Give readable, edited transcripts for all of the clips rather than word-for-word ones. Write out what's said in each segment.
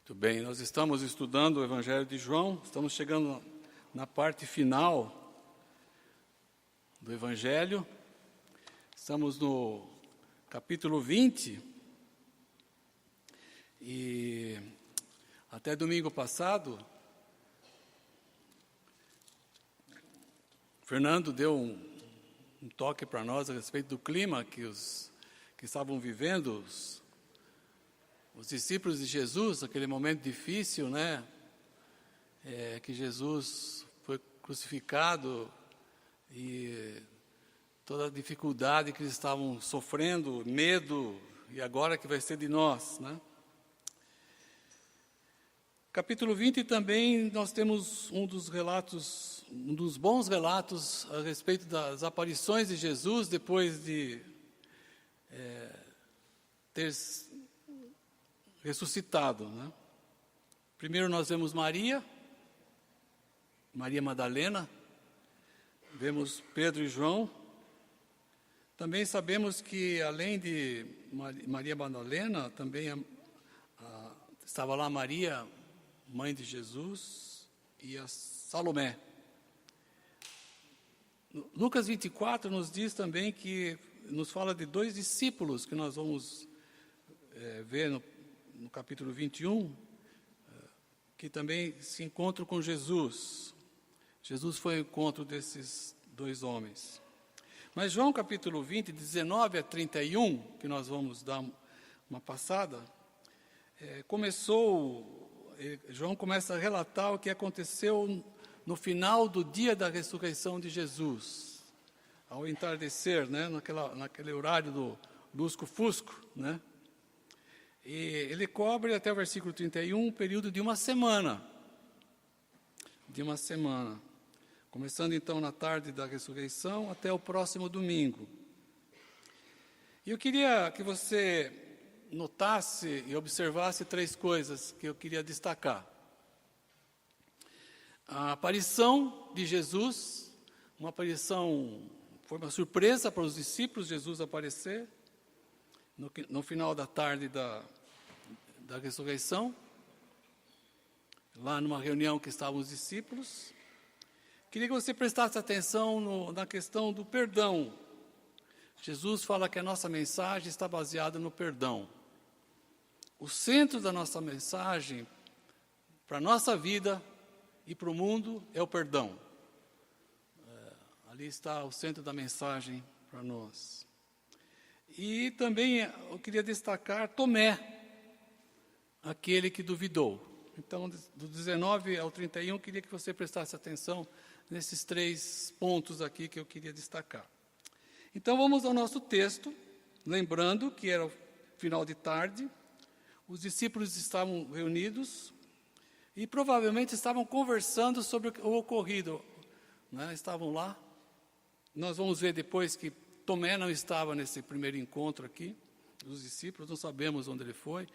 Muito bem, nós estamos estudando o Evangelho de João, estamos chegando na parte final do Evangelho, estamos no capítulo 20, e até domingo passado, Fernando deu um toque para nós a respeito do clima que estavam vivendo os discípulos de Jesus, aquele momento difícil, né? Que Jesus foi crucificado e toda a dificuldade que eles estavam sofrendo, medo, e agora que vai ser de nós, né? Capítulo 20 também nós temos um dos bons relatos a respeito das aparições de Jesus depois de ter ressuscitado, né? Primeiro nós vemos Maria Madalena, vemos Pedro e João. Também sabemos que além de Maria Madalena, também estava lá Maria, mãe de Jesus, e a Salomé. Lucas 24 nos diz também nos fala de 2 discípulos que nós vamos ver no capítulo 21, que também se encontram com Jesus. Jesus foi ao encontro desses 2 homens. Mas João capítulo 20, 19 a 31, que nós vamos dar uma passada, João começa a relatar o que aconteceu no final do dia da ressurreição de Jesus, ao entardecer, né, naquele horário do lusco-fusco, né? E ele cobre até o versículo 31 um período de uma semana. Começando então na tarde da ressurreição até o próximo domingo. E eu queria que você notasse e observasse 3 coisas que eu queria destacar. A aparição de Jesus, foi uma surpresa para os discípulos, Jesus aparecer no final da tarde da ressurreição, lá numa reunião que estavam os discípulos. Queria que você prestasse atenção na questão do perdão. Jesus fala que a nossa mensagem está baseada no perdão. O centro da nossa mensagem, para a nossa vida e para o mundo, é o perdão. Ali está o centro da mensagem para nós. E também eu queria destacar Tomé, aquele que duvidou. Então, do 19 ao 31, eu queria que você prestasse atenção nesses 3 pontos aqui que eu queria destacar. Então, vamos ao nosso texto, lembrando que era o final de tarde, os discípulos estavam reunidos e provavelmente estavam conversando sobre o ocorrido, né? Estavam lá. Nós vamos ver depois que Tomé não estava nesse primeiro encontro aqui, dos discípulos, não sabemos onde ele foi.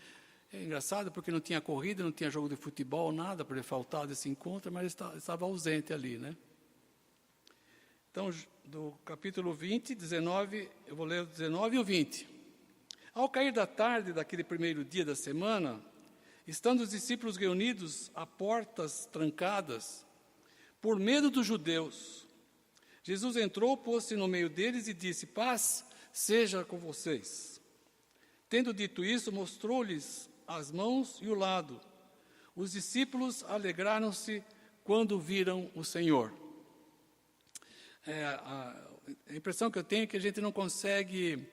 É engraçado porque não tinha corrida, não tinha jogo de futebol, nada para ele faltar desse encontro, mas ele estava ausente ali, né? Então, do capítulo 20, 19, eu vou ler o 19 e o 20. Ao cair da tarde daquele primeiro dia da semana, estando os discípulos reunidos a portas trancadas, por medo dos judeus, Jesus entrou, pôs-se no meio deles e disse: paz seja com vocês. Tendo dito isso, mostrou-lhes as mãos e o lado. Os discípulos alegraram-se quando viram o Senhor. A impressão que eu tenho é que a gente não consegue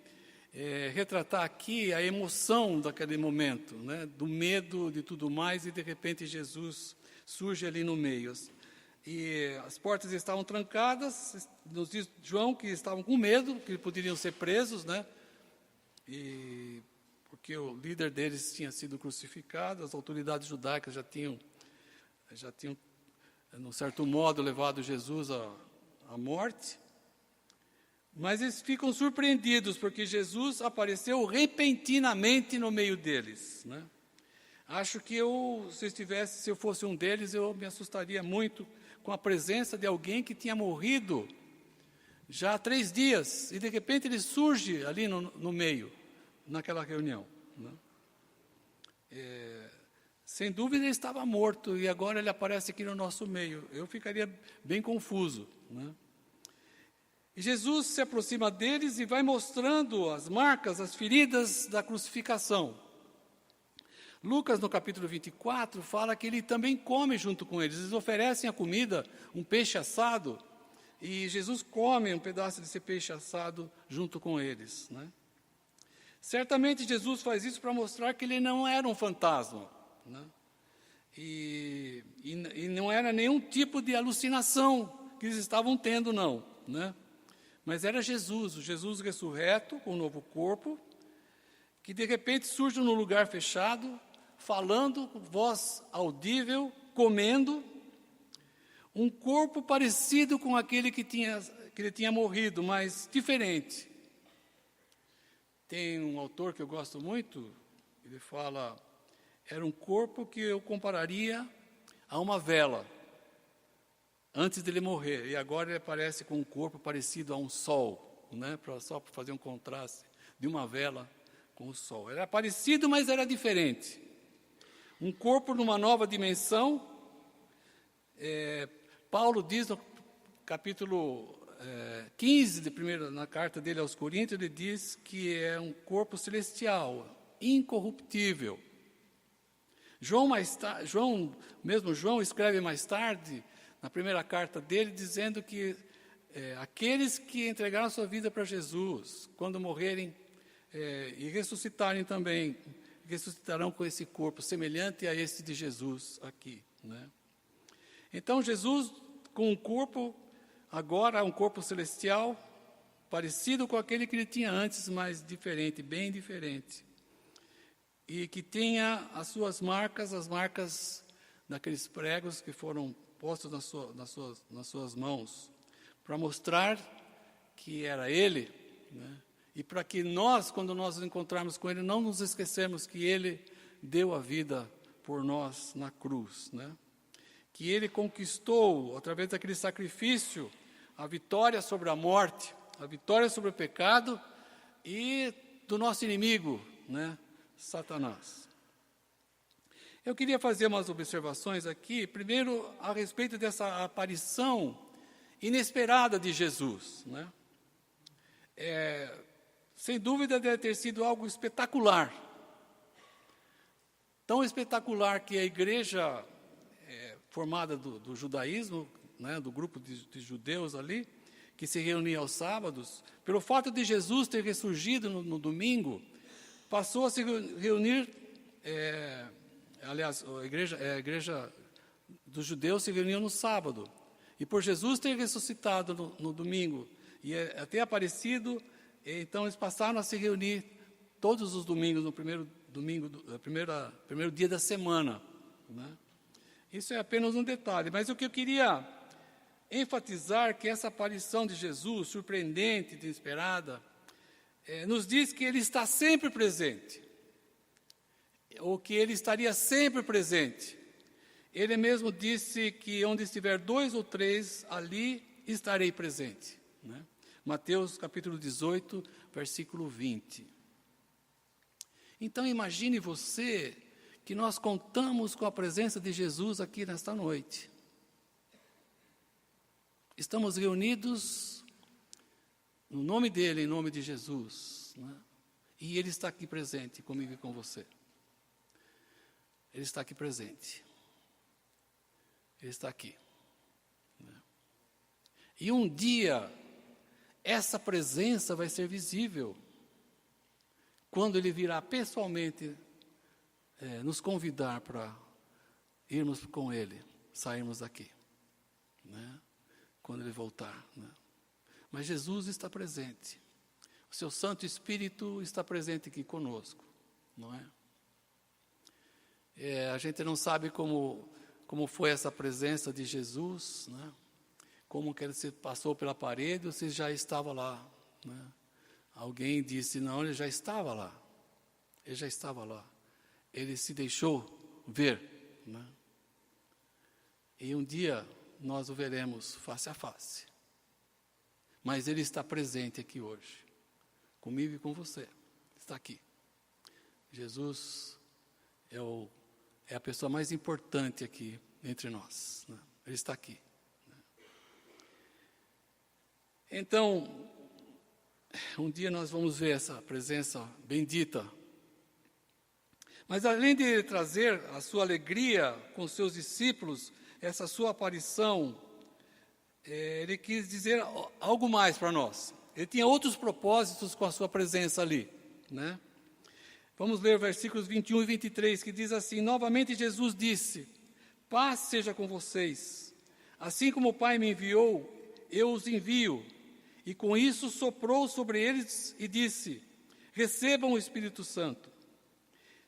retratar aqui a emoção daquele momento, né, do medo, de tudo mais, e de repente Jesus surge ali no meio. E as portas estavam trancadas, nos diz João que estavam com medo, que poderiam ser presos, né? Porque o líder deles tinha sido crucificado, as autoridades judaicas já tinham num certo modo, levado Jesus à morte. Mas eles ficam surpreendidos, porque Jesus apareceu repentinamente no meio deles, né? Acho que se eu fosse um deles, eu me assustaria muito com a presença de alguém que tinha morrido já há 3 dias, e de repente ele surge ali no meio, naquela reunião, né? Sem dúvida ele estava morto e agora ele aparece aqui no nosso meio. Eu ficaria bem confuso, né? E Jesus se aproxima deles e vai mostrando as marcas, as feridas da crucificação. Lucas, no capítulo 24, fala que ele também come junto com eles. Eles oferecem a comida, um peixe assado, e Jesus come um pedaço desse peixe assado junto com eles, né? Certamente Jesus faz isso para mostrar que ele não era um fantasma, né? E não era nenhum tipo de alucinação que eles estavam tendo, não, né? Mas era Jesus, o Jesus ressurreto, com um novo corpo, que de repente surge num lugar fechado, falando, com voz audível, comendo, um corpo parecido com aquele que ele tinha morrido, mas diferente. Tem um autor que eu gosto muito, ele fala, era um corpo que eu compararia a uma vela, antes dele morrer, e agora ele aparece com um corpo parecido a um sol, né? Só para fazer um contraste de uma vela com o sol. Era parecido, mas era diferente. Um corpo numa nova dimensão. Paulo diz no capítulo 15, na carta dele aos Coríntios, ele diz que é um corpo celestial, incorruptível. João escreve mais tarde, na primeira carta dele, dizendo que aqueles que entregaram sua vida para Jesus, quando morrerem e ressuscitarem também, ressuscitarão com esse corpo semelhante a esse de Jesus aqui, né? Então Jesus, com um corpo, agora um corpo celestial, parecido com aquele que ele tinha antes, mas diferente, bem diferente. E que tenha as suas marcas, as marcas daqueles pregos que foram postos nas suas mãos, para mostrar que era ele, né? E para que nós, quando nós nos encontrarmos com ele, não nos esquecemos que ele deu a vida por nós na cruz, né? Que ele conquistou, através daquele sacrifício, a vitória sobre a morte, a vitória sobre o pecado e do nosso inimigo, né? Satanás. Eu queria fazer umas observações aqui, primeiro a respeito dessa aparição inesperada de Jesus, né? Sem dúvida deve ter sido algo espetacular, tão espetacular que a igreja formada do judaísmo, né, do grupo de judeus ali, que se reunia aos sábados, pelo fato de Jesus ter ressurgido no domingo, passou a se reunir, aliás, a igreja dos judeus se reunia no sábado, e por Jesus ter ressuscitado no domingo, e ter aparecido, então eles passaram a se reunir todos os domingos, no primeiro dia da semana, né? Isso é apenas um detalhe, mas o que eu queria enfatizar que essa aparição de Jesus, surpreendente, inesperada, nos diz que ele está sempre presente, ou que ele estaria sempre presente. Ele mesmo disse que onde estiver 2 ou 3, ali estarei presente, né? Mateus capítulo 18, versículo 20. Então imagine você que nós contamos com a presença de Jesus aqui nesta noite. Estamos reunidos no nome dele, em nome de Jesus, né? E ele está aqui presente comigo e com você. Ele está aqui presente. Ele está aqui, né? E um dia essa presença vai ser visível quando ele virá pessoalmente nos convidar para irmos com ele, sairmos daqui, né? Quando ele voltar, né? Mas Jesus está presente, o seu Santo Espírito está presente aqui conosco, não é? A gente não sabe como foi essa presença de Jesus, né? Como que ele se passou pela parede ou se já estava lá, né? Alguém disse, não, ele já estava lá, ele já estava lá. Ele se deixou ver, né? E um dia nós o veremos face a face. Mas ele está presente aqui hoje, comigo e com você. Está aqui. Jesus é é a pessoa mais importante aqui entre nós, né? Ele está aqui. Então, um dia nós vamos ver essa presença bendita. Mas além de trazer a sua alegria com os seus discípulos, essa sua aparição, ele quis dizer algo mais para nós. Ele tinha outros propósitos com a sua presença ali, né? Vamos ler versículos 21 e 23, que diz assim: novamente Jesus disse: paz seja com vocês. Assim como o Pai me enviou, eu os envio. E com isso soprou sobre eles e disse: recebam o Espírito Santo.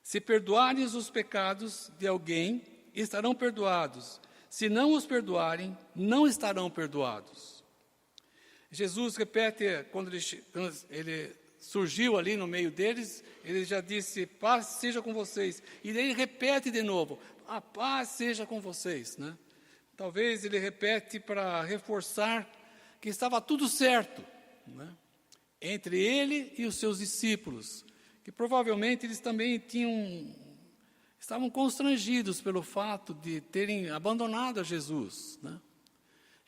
Se perdoarem os pecados de alguém, estarão perdoados. Se não os perdoarem, não estarão perdoados. Jesus repete, quando ele surgiu ali no meio deles, ele já disse: paz seja com vocês. E daí ele repete de novo: a paz seja com vocês, né? Talvez ele repete para reforçar que estava tudo certo, né? Entre ele e os seus discípulos, que provavelmente eles também estavam constrangidos pelo fato de terem abandonado a Jesus, né?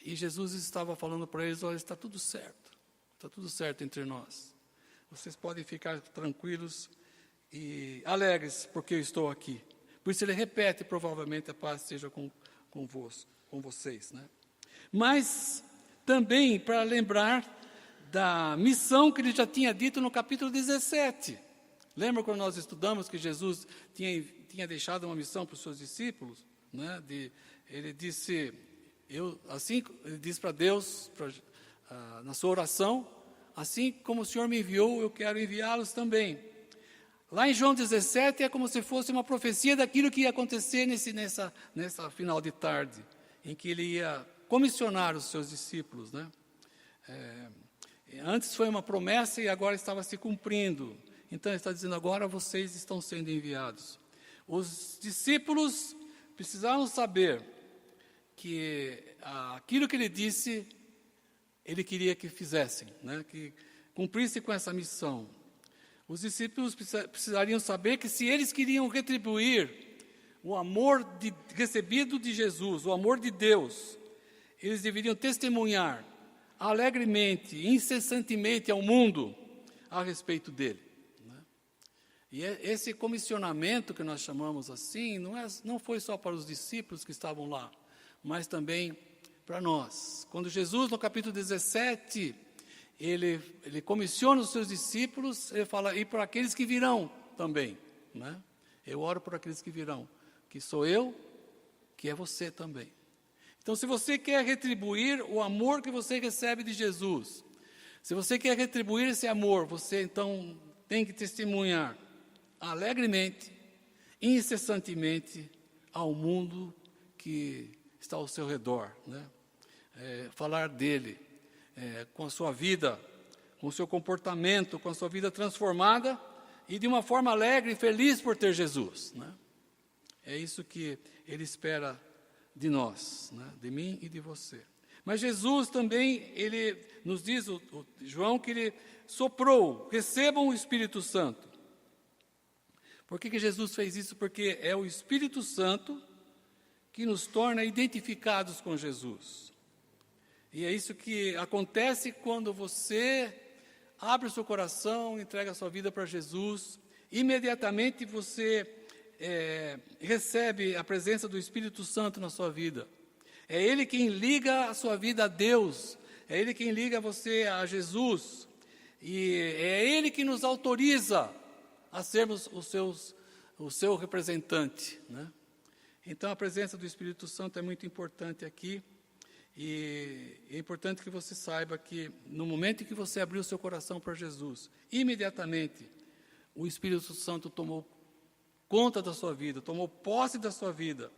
E Jesus estava falando para eles: olha, está tudo certo entre nós. Vocês podem ficar tranquilos e alegres, porque eu estou aqui. Por isso ele repete, provavelmente, a paz seja com vocês, né? Mas também para lembrar da missão que ele já tinha dito no capítulo 17. Lembra quando nós estudamos que Jesus tinha deixado uma missão para os seus discípulos, né? Ele disse para Deus, na sua oração: assim como o Senhor me enviou, eu quero enviá-los também. Lá em João 17 é como se fosse uma profecia daquilo que ia acontecer nessa final de tarde, em que ele ia comissionar os seus discípulos, né? Antes foi uma promessa e agora estava se cumprindo. Então ele está dizendo: agora vocês estão sendo enviados. Os discípulos precisavam saber que aquilo que ele disse, ele queria que fizessem, né? Que cumprissem com essa missão. Os discípulos precisariam saber que se eles queriam retribuir o amor recebido de Jesus, o amor de Deus, eles deveriam testemunhar alegremente, incessantemente ao mundo a respeito dele, né? E esse comissionamento que nós chamamos assim, não foi só para os discípulos que estavam lá, mas também para nós. Quando Jesus, no capítulo 17, ele comissiona os seus discípulos, ele fala: e para aqueles que virão também, né? Eu oro por aqueles que virão, que sou eu, que é você também. Então, se você quer retribuir o amor que você recebe de Jesus, se você quer retribuir esse amor, você então tem que testemunhar alegremente, incessantemente ao mundo que está ao seu redor, né? Falar dele, com a sua vida, com o seu comportamento, com a sua vida transformada e de uma forma alegre e feliz por ter Jesus, né? É isso que ele espera de nós, né? De mim e de você. Mas Jesus também, ele nos diz, o João, que ele soprou: recebam o Espírito Santo. Por que Jesus fez isso? Porque é o Espírito Santo que nos torna identificados com Jesus. E é isso que acontece quando você abre o seu coração, entrega a sua vida para Jesus. Imediatamente você recebe a presença do Espírito Santo na sua vida. É Ele quem liga a sua vida a Deus, é Ele quem liga você a Jesus, e é Ele que nos autoriza a sermos o seu representante, né? Então a presença do Espírito Santo é muito importante aqui, e é importante que você saiba que no momento em que você abriu o seu coração para Jesus, imediatamente o Espírito Santo tomou conta da sua vida, tomou posse da sua vida.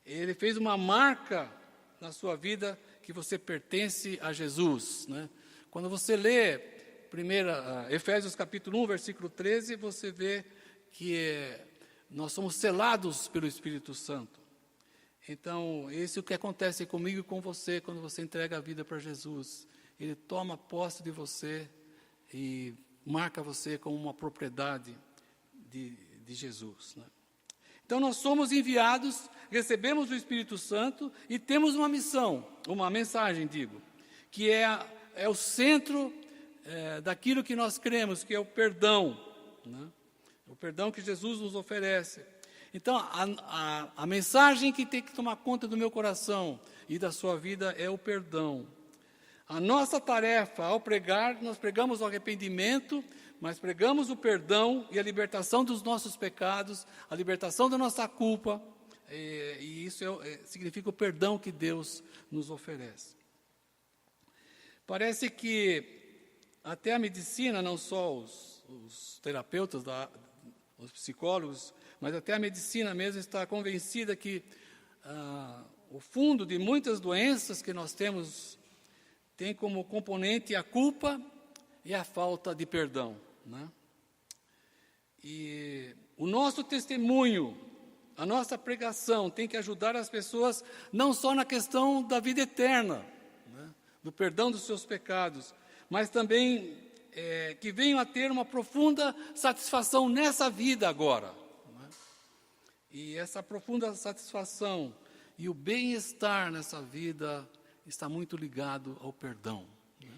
Ele fez uma marca na sua vida que você pertence a Jesus, né? Quando você lê Efésios capítulo 1, versículo 13, você vê que nós somos selados pelo Espírito Santo. Então, esse é o que acontece comigo e com você quando você entrega a vida para Jesus. Ele toma posse de você e marca você como uma propriedade de Jesus, né? Então nós somos enviados, recebemos o Espírito Santo e temos uma missão, uma mensagem, que é o centro daquilo que nós cremos, que é o perdão, né? O perdão que Jesus nos oferece. Então, a mensagem que tem que tomar conta do meu coração e da sua vida é o perdão. A nossa tarefa ao pregar, nós pregamos o arrependimento, mas pregamos o perdão e a libertação dos nossos pecados, a libertação da nossa culpa, e isso significa o perdão que Deus nos oferece. Parece que até a medicina, não só os terapeutas, os psicólogos, mas até a medicina mesmo está convencida que o fundo de muitas doenças que nós temos tem como componente a culpa e a falta de perdão, né? E o nosso testemunho, a nossa pregação tem que ajudar as pessoas não só na questão da vida eterna, né, do perdão dos seus pecados, mas também que venham a ter uma profunda satisfação nessa vida agora, né? E essa profunda satisfação e o bem-estar nessa vida está muito ligado ao perdão, né?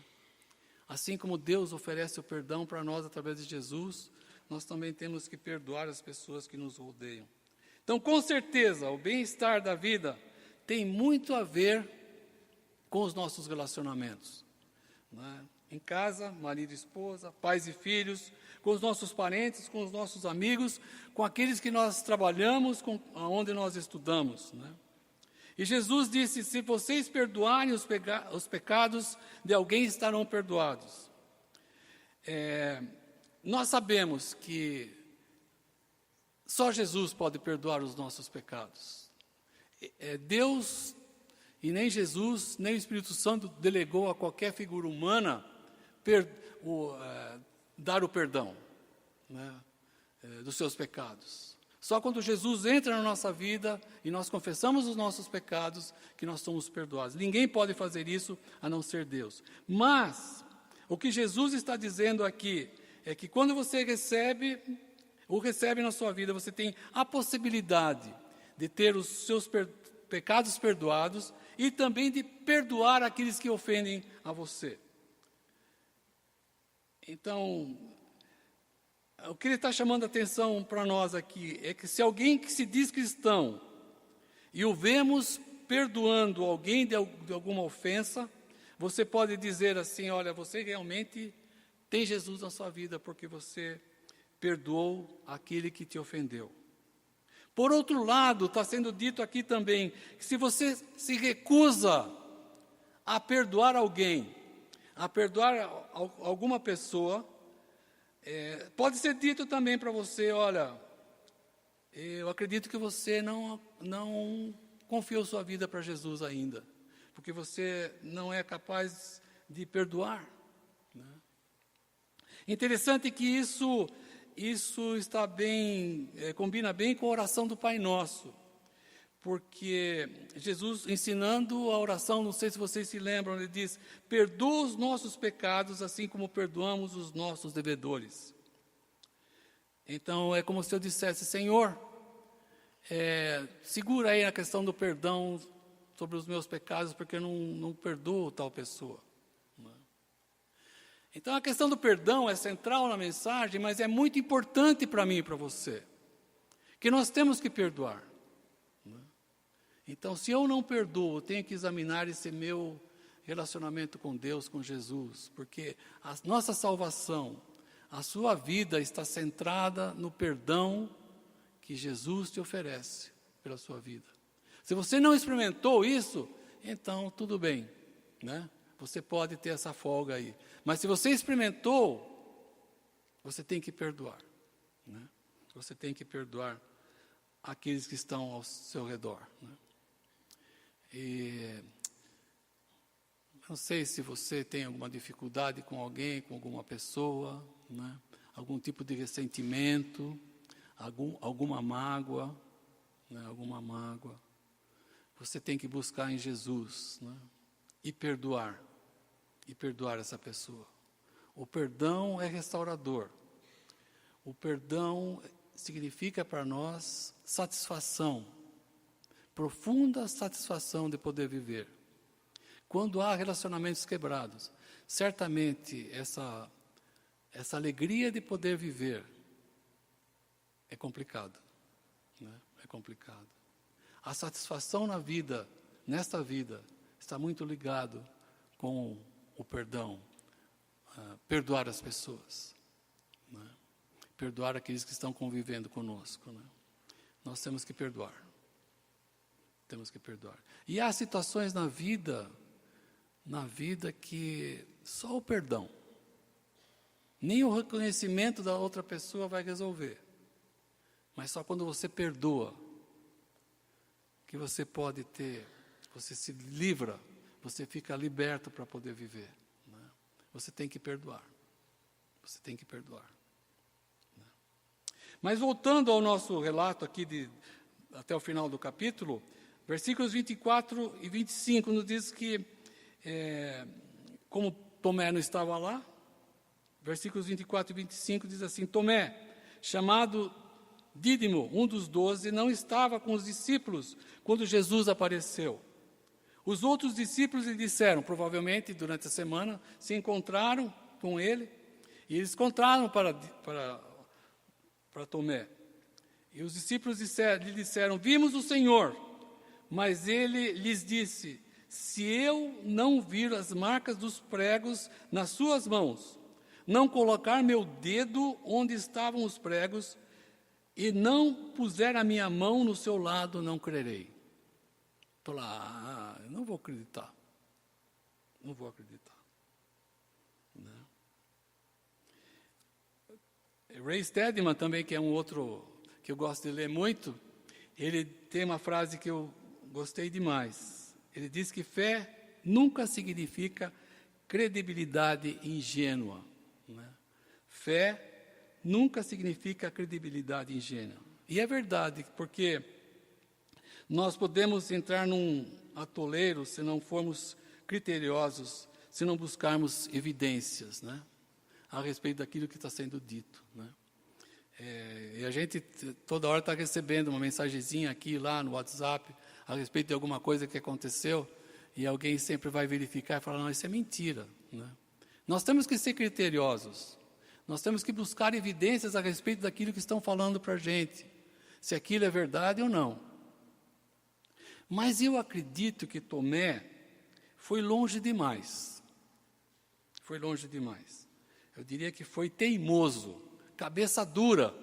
Assim como Deus oferece o perdão para nós através de Jesus, nós também temos que perdoar as pessoas que nos rodeiam. Então, com certeza, o bem-estar da vida tem muito a ver com os nossos relacionamentos, né? Em casa, marido e esposa, pais e filhos, com os nossos parentes, com os nossos amigos, com aqueles que nós trabalhamos, com onde nós estudamos, né? E Jesus disse, se vocês perdoarem os pecados de alguém, estarão perdoados. Nós sabemos que só Jesus pode perdoar os nossos pecados. Deus, e nem Jesus, nem o Espírito Santo delegou a qualquer figura humana dar o perdão, né, dos seus pecados. Só quando Jesus entra na nossa vida e nós confessamos os nossos pecados que nós somos perdoados. Ninguém pode fazer isso a não ser Deus. Mas o que Jesus está dizendo aqui é que quando você recebe na sua vida, você tem a possibilidade de ter os seus pecados perdoados e também de perdoar aqueles que ofendem a você. Então, o que ele está chamando a atenção para nós aqui é que se alguém que se diz cristão e o vemos perdoando alguém de alguma ofensa, você pode dizer assim, olha, você realmente tem Jesus na sua vida porque você perdoou aquele que te ofendeu. Por outro lado, está sendo dito aqui também, que se você se recusa a perdoar alguém, a perdoar alguma pessoa, pode ser dito também para você, olha, eu acredito que você não confiou sua vida para Jesus ainda, porque você não é capaz de perdoar, né? Interessante que isso está bem, combina bem com a oração do Pai Nosso, porque Jesus ensinando a oração, não sei se vocês se lembram, ele diz, perdoa os nossos pecados assim como perdoamos os nossos devedores. Então é como se eu dissesse, Senhor, segura aí a questão do perdão sobre os meus pecados, porque eu não perdoo tal pessoa. Então a questão do perdão é central na mensagem, mas é muito importante para mim e para você, que nós temos que perdoar. Então, se eu não perdoo, eu tenho que examinar esse meu relacionamento com Deus, com Jesus, porque a nossa salvação, a sua vida está centrada no perdão que Jesus te oferece pela sua vida. Se você não experimentou isso, então tudo bem, né? Você pode ter essa folga aí. Mas se você experimentou, você tem que perdoar, né? Você tem que perdoar aqueles que estão ao seu redor, né? E não sei se você tem alguma dificuldade com alguém, com alguma pessoa, né? Algum tipo de ressentimento, alguma mágoa, né? Alguma mágoa. Você tem que buscar em Jesus, né? E perdoar essa pessoa. O perdão é restaurador. O perdão significa para nós satisfação, profunda satisfação de poder viver. Quando há relacionamentos quebrados, certamente essa alegria de poder viver é complicado, né? É complicado. A satisfação na vida, nesta vida, está muito ligado com o perdão, perdoar as pessoas, né? Perdoar aqueles que estão convivendo conosco, né? Nós temos que perdoar. Temos que perdoar. E há situações na vida que só o perdão, nem o reconhecimento da outra pessoa vai resolver. Mas só quando você perdoa, que você pode ter, você se livra, você fica liberto para poder viver, né? Você tem que perdoar. Você tem que perdoar. Né? Mas voltando ao nosso relato aqui, até o final do capítulo, versículos 24 e 25 nos diz que, como Tomé não estava lá, versículos 24 e 25 diz assim: Tomé, chamado Dídimo, um dos 12, não estava com os discípulos quando Jesus apareceu. Os outros discípulos lhe disseram, provavelmente durante a semana, se encontraram com ele, e eles contaram para Tomé. E os discípulos lhe disseram: vimos o Senhor. Mas ele lhes disse: se eu não vir as marcas dos pregos nas suas mãos, não colocar meu dedo onde estavam os pregos, e não puser a minha mão no seu lado, não crerei. Estou lá, eu não vou acreditar. Não vou acreditar. Né? Ray Stedman também, que é um outro que eu gosto de ler muito, ele tem uma frase que eu gostei demais. Ele diz que fé nunca significa credibilidade ingênua. Né? Fé nunca significa credibilidade ingênua. E é verdade, porque nós podemos entrar num atoleiro se não formos criteriosos, se não buscarmos evidências, né, a respeito daquilo que está sendo dito. Né? E a gente toda hora está recebendo uma mensagenzinha aqui e lá no WhatsApp a respeito de alguma coisa que aconteceu, e alguém sempre vai verificar e falar: não, isso é mentira. Né? Nós temos que ser criteriosos. Nós temos que buscar evidências a respeito daquilo que estão falando para a gente, se aquilo é verdade ou não. Mas eu acredito que Tomé foi longe demais. Foi longe demais. Eu diria que foi teimoso, cabeça dura.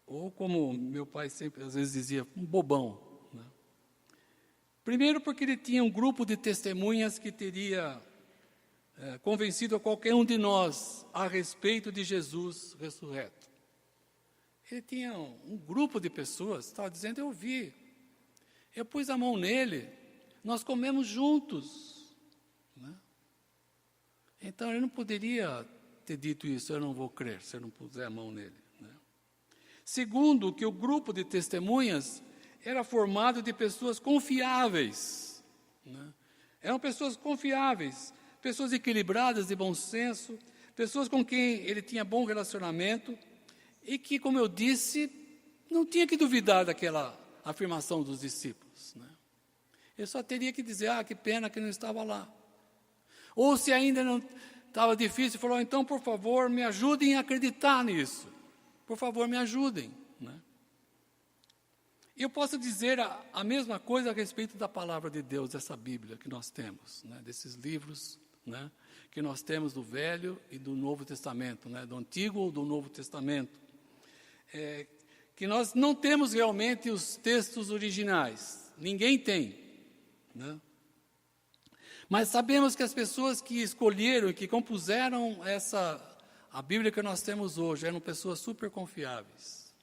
Ou, como meu pai sempre às vezes dizia, um bobão. Né? Primeiro porque ele tinha um grupo de testemunhas que teria convencido a qualquer um de nós a respeito de Jesus ressurreto. Ele tinha um grupo de pessoas, estava dizendo: eu vi, eu pus a mão nele, nós comemos juntos. Né? Então ele não poderia ter dito isso: eu não vou crer se eu não puser a mão nele. Né? Segundo, que o grupo de testemunhas era formado de pessoas confiáveis. Né? Eram pessoas confiáveis, pessoas equilibradas, de bom senso, pessoas com quem ele tinha bom relacionamento e que, como eu disse, não tinha que duvidar daquela afirmação dos discípulos. Né? Ele só teria que dizer: que pena que não estava lá. Ou se ainda não estava difícil, falou: então, por favor, me ajudem a acreditar nisso. Por favor, me ajudem. Né? Eu posso dizer a mesma coisa a respeito da palavra de Deus, dessa Bíblia que nós temos, né? Desses livros, né, que nós temos do Velho e do Novo Testamento, né, do Antigo ou do Novo Testamento, que nós não temos realmente os textos originais, ninguém tem, né? Mas sabemos que as pessoas que escolheram e que compuseram a Bíblia que nós temos hoje eram pessoas super confiáveis.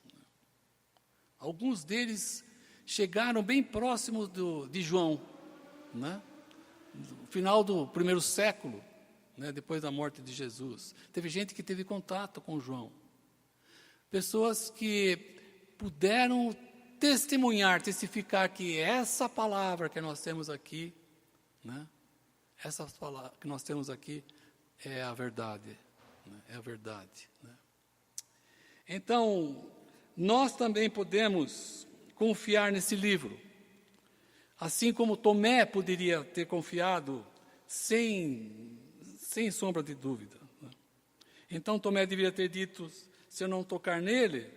Alguns deles chegaram bem próximos de João, né? No final do primeiro século, né, depois da morte de Jesus. Teve gente que teve contato com João. Pessoas que puderam testemunhar, testificar que essa palavra que nós temos aqui, né, essa palavra que nós temos aqui é a verdade. Né, é a verdade. Né. Então, nós também podemos confiar nesse livro, assim como Tomé poderia ter confiado sem sombra de dúvida. Então Tomé deveria ter dito, se eu não tocar nele,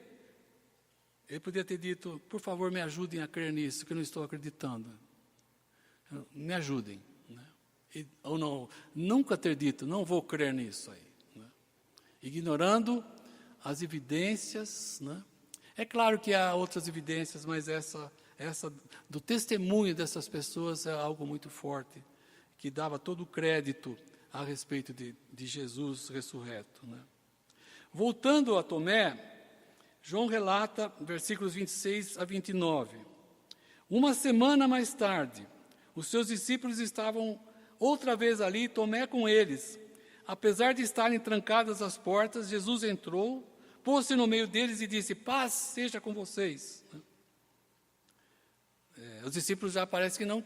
ele poderia ter dito, por favor, me ajudem a crer nisso, que eu não estou acreditando. Me ajudem. Ou não, nunca ter dito, não vou crer nisso aí. Ignorando as evidências. É claro que há outras evidências, mas essa do testemunho dessas pessoas é algo muito forte, que dava todo o crédito a respeito de Jesus ressurreto. Voltando a Tomé, João relata, versículos 26 a 29. Uma semana mais tarde, os seus discípulos estavam outra vez ali, Tomé com eles. Apesar de estarem trancadas as portas, Jesus entrou, pôs-se no meio deles e disse, paz seja com vocês. Os discípulos já parece que não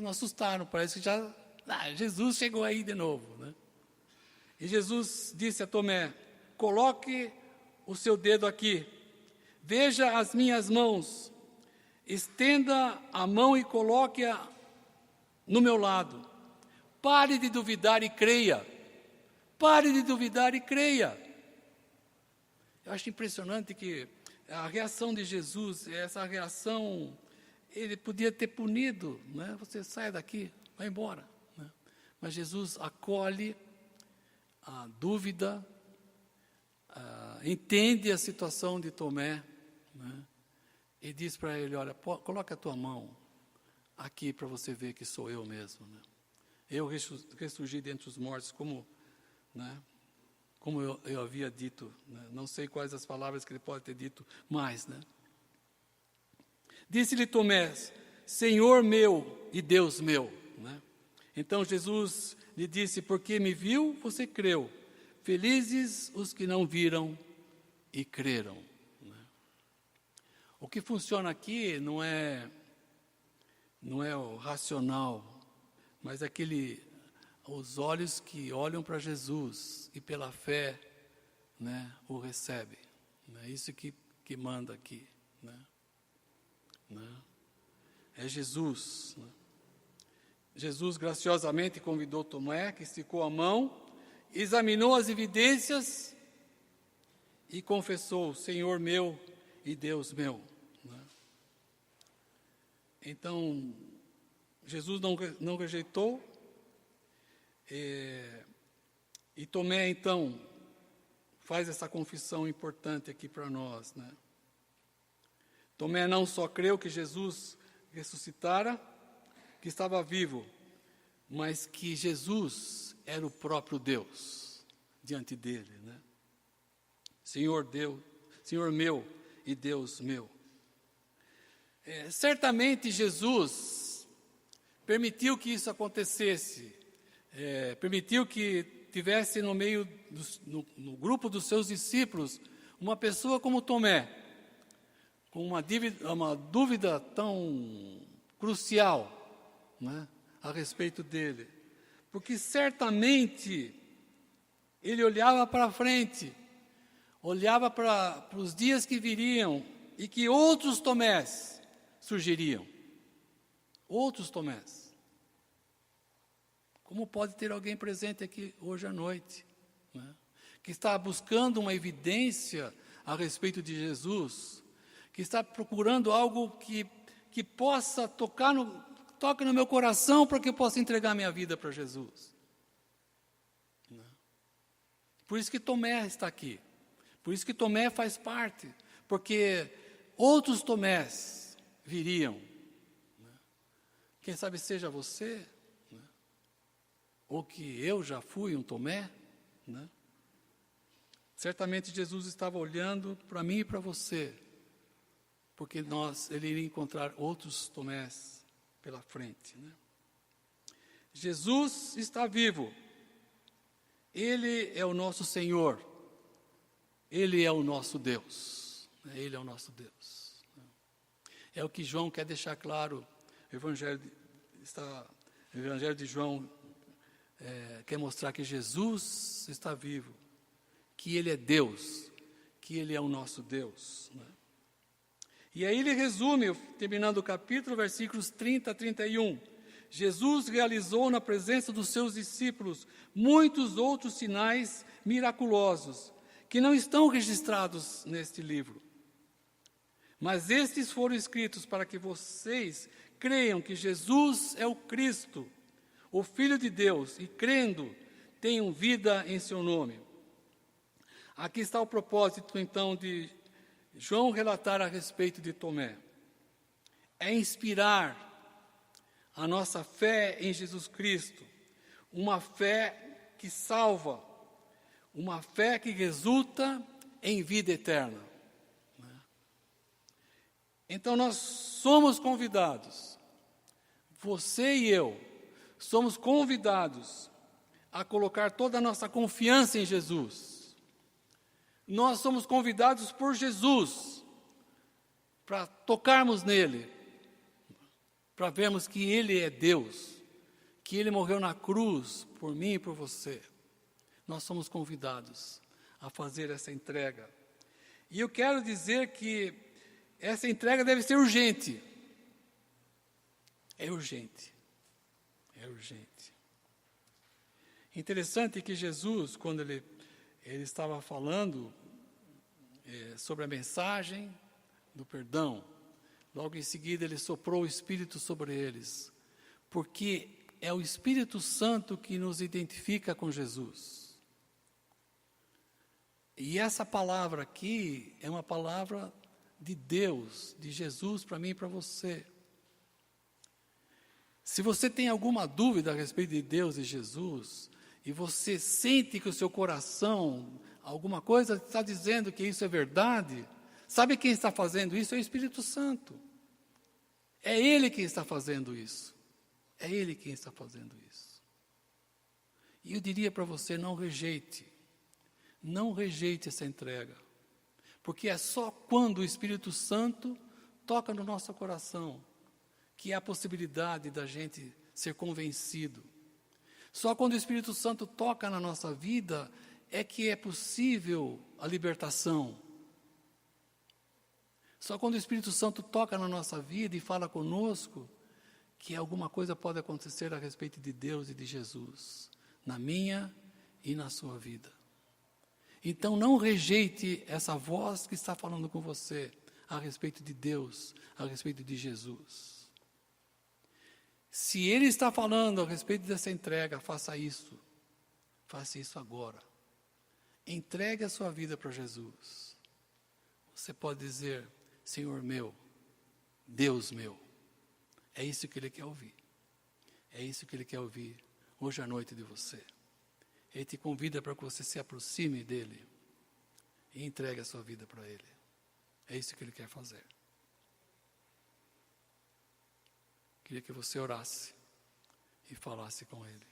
assustaram, parece que já, Jesus chegou aí de novo. E Jesus disse a Tomé, coloque o seu dedo aqui, veja as minhas mãos, estenda a mão e coloque-a no meu lado. Pare de duvidar e creia. Pare de duvidar e creia. Eu acho impressionante que a reação de Jesus, essa reação, ele podia ter punido, Você sai daqui, vai embora. Mas Jesus acolhe a dúvida, entende a situação de Tomé, e diz para ele, olha, coloca a tua mão aqui para você ver que sou eu mesmo. Eu ressurgi dentre os mortos, como eu havia dito. Não sei quais as palavras que ele pode ter dito mais. Disse-lhe Tomé, Senhor meu e Deus meu. Então Jesus lhe disse, porque me viu, você creu. Felizes os que não viram e creram. O que funciona aqui não é o racional, mas os olhos que olham para Jesus e pela fé, o recebem. É isso que manda aqui. É Jesus. Jesus graciosamente convidou Tomé, que esticou a mão, examinou as evidências e confessou, Senhor meu e Deus meu. Então, Jesus não rejeitou, e Tomé, então, faz essa confissão importante aqui para nós. Tomé não só creu que Jesus ressuscitara, que estava vivo, mas que Jesus era o próprio Deus diante dele. Senhor meu e Deus meu. Certamente Jesus permitiu que isso acontecesse, permitiu que tivesse no meio, no grupo dos seus discípulos, uma pessoa como Tomé, com uma dúvida tão crucial, a respeito dele. Porque certamente ele olhava para frente, olhava para os dias que viriam e que outros Tomés surgiriam. Outros Tomés. Como pode ter alguém presente aqui hoje à noite, que está buscando uma evidência a respeito de Jesus, que está procurando algo que possa toque no meu coração para que eu possa entregar minha vida para Jesus. Por isso que Tomé está aqui. Por isso que Tomé faz parte. Porque outros Tomés viriam. Quem sabe seja você, ou que eu já fui um Tomé. Certamente Jesus estava olhando para mim e para você, porque ele iria encontrar outros Tomés pela frente. Jesus está vivo. Ele é o nosso Senhor. Ele é o nosso Deus. Ele é o nosso Deus. É o que João quer deixar claro. O Evangelho de João quer mostrar que Jesus está vivo, que Ele é Deus, que Ele é o nosso Deus. E aí ele resume, terminando o capítulo, versículos 30 a 31. Jesus realizou na presença dos seus discípulos muitos outros sinais miraculosos, que não estão registrados neste livro. Mas estes foram escritos para que vocês creiam que Jesus é o Cristo, o Filho de Deus, e crendo, tenham vida em seu nome. Aqui está o propósito, então, de João relatar a respeito de Tomé. É inspirar a nossa fé em Jesus Cristo, uma fé que salva, uma fé que resulta em vida eterna. Então nós somos convidados, você e eu, somos convidados a colocar toda a nossa confiança em Jesus. Nós somos convidados por Jesus para tocarmos nele, para vermos que ele é Deus, que ele morreu na cruz por mim e por você. Nós somos convidados a fazer essa entrega. E eu quero dizer que essa entrega deve ser urgente. É urgente. É urgente. Interessante que Jesus, quando ele estava falando sobre a mensagem do perdão, logo em seguida ele soprou o Espírito sobre eles, porque é o Espírito Santo que nos identifica com Jesus. E essa palavra aqui é uma palavra de Deus, de Jesus para mim e para você. Se você tem alguma dúvida a respeito de Deus e Jesus, e você sente que o seu coração, alguma coisa está dizendo que isso é verdade, sabe quem está fazendo isso? É o Espírito Santo. É Ele quem está fazendo isso. É Ele quem está fazendo isso. E eu diria para você, não rejeite essa entrega. Porque é só quando o Espírito Santo toca no nosso coração que há a possibilidade da gente ser convencido. Só quando o Espírito Santo toca na nossa vida é que é possível a libertação. Só quando o Espírito Santo toca na nossa vida e fala conosco que alguma coisa pode acontecer a respeito de Deus e de Jesus, na minha e na sua vida. Então não rejeite essa voz que está falando com você a respeito de Deus, a respeito de Jesus. Se Ele está falando a respeito dessa entrega, faça isso agora. Entregue a sua vida para Jesus. Você pode dizer, Senhor meu, Deus meu. É isso que Ele quer ouvir. É isso que Ele quer ouvir hoje à noite de você. Ele te convida para que você se aproxime dEle e entregue a sua vida para Ele. É isso que Ele quer fazer. Queria que você orasse e falasse com Ele.